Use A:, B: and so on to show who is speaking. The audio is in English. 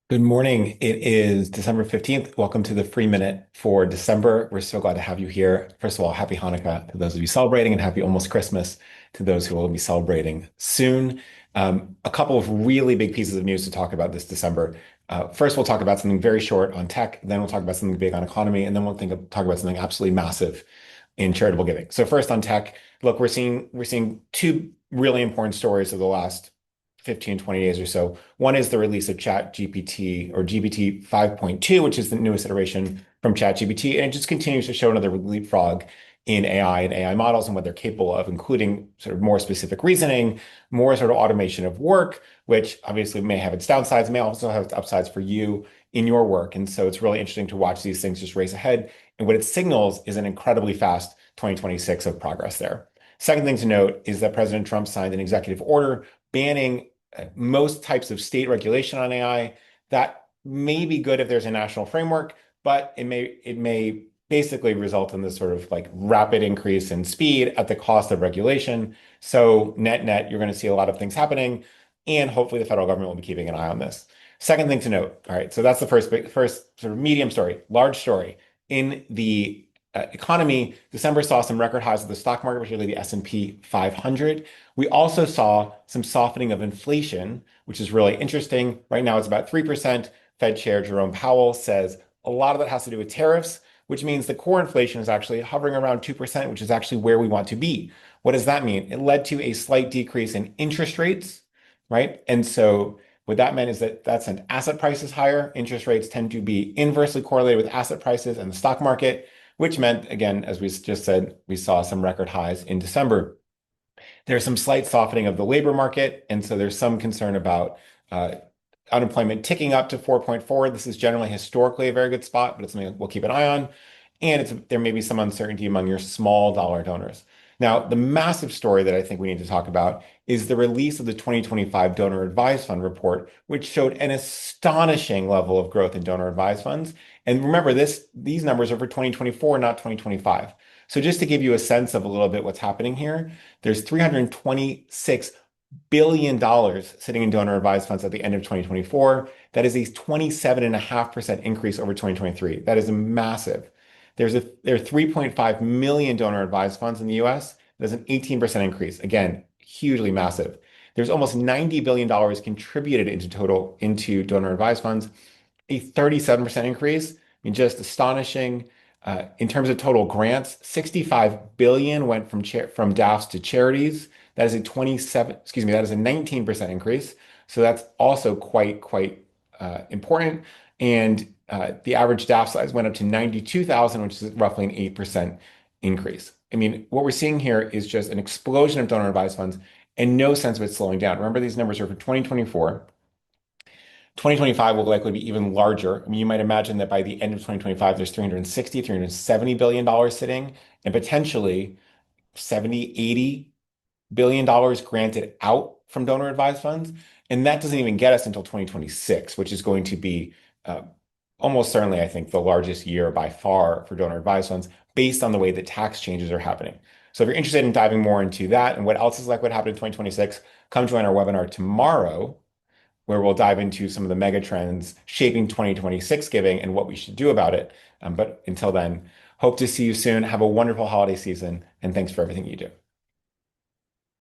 A: Good morning. It is December 15th. Welcome to the Free Minute for December. We're so glad to have you here. First of all, happy Hanukkah to those of you celebrating, and happy almost Christmas to those who will be celebrating soon. A couple of really big pieces of news to talk about this December. First, we'll talk about something very short on tech, then we'll talk about something big on economy, and then talk about something absolutely massive in charitable giving. So first on tech, look, we're seeing two really important stories of the last 15, 20 days or so. One is the release of Chat GPT or GPT 5.2, which is the newest iteration from Chat GPT. And it just continues to show another leapfrog in AI and AI models and what they're capable of, including sort of more specific reasoning, more sort of automation of work, which obviously may have its downsides, may also have its upsides for you in your work. And so it's really interesting to watch these things just race ahead. And what it signals is an incredibly fast 2026 of progress there. Second thing to note is that President Trump signed an executive order banning most types of state regulation on AI. That may be good if there's a national framework, but it may basically result in this sort of like rapid increase in speed at the cost of regulation. So net, you're going to see a lot of things happening, and hopefully the federal government will be keeping an eye on this. Second thing to note. All right, so that's the first sort of medium story. Large story in the economy. December saw some record highs of the stock market, particularly the S&P 500. We also saw some softening of inflation, which is really interesting. Right now, it's about 3%. Fed Chair Jerome Powell says a lot of that has to do with tariffs, which means the core inflation is actually hovering around 2%, which is actually where we want to be. What does that mean? It led to a slight decrease in interest rates, right? And so what that meant is that sent asset prices higher. Interest rates tend to be inversely correlated with asset prices and the stock market, which meant, again, as we just said, we saw some record highs in December. There's some slight softening of the labor market, and so there's some concern about uh, unemployment ticking up to 4.4. This is generally historically a very good spot, but it's something we'll keep an eye on. And there may be some uncertainty among your small dollar donors. Now, the massive story that I think we need to talk about is the release of the 2025 Donor Advised Fund report, which showed an astonishing level of growth in donor advised funds. And remember, these numbers are for 2024, not 2025. So just to give you a sense of a little bit what's happening here, there's $326 billion sitting in donor advised funds at the end of 2024. That is a 27.5% increase over 2023. That is massive. There are 3.5 million donor advised funds in the US. There's an 18% increase. Again, hugely massive. There's almost $90 billion contributed into donor advised funds, a 37% increase. I mean, just astonishing. In terms of total grants, 65 billion went from DAFs to charities. That is a 19% increase. So that's also quite important. And the average DAF size went up to 92,000, which is roughly an 8% increase. I mean, what we're seeing here is just an explosion of donor advised funds and no sense of it slowing down. Remember, these numbers are for 2024. 2025 will likely be even larger. I mean, you might imagine that by the end of 2025, there's 360, $370 billion sitting, and potentially 70, 80 billion dollars granted out from donor advised funds. And that doesn't even get us until 2026, which is going to be uh, almost certainly, I think, the largest year by far for donor advised funds based on the way that tax changes are happening. So if you're interested in diving more into that and what else is like what happened in 2026, come join our webinar tomorrow, where we'll dive into some of the mega trends shaping 2026 giving and what we should do about it. But until then, hope to see you soon. Have a wonderful holiday season, and thanks for everything you do.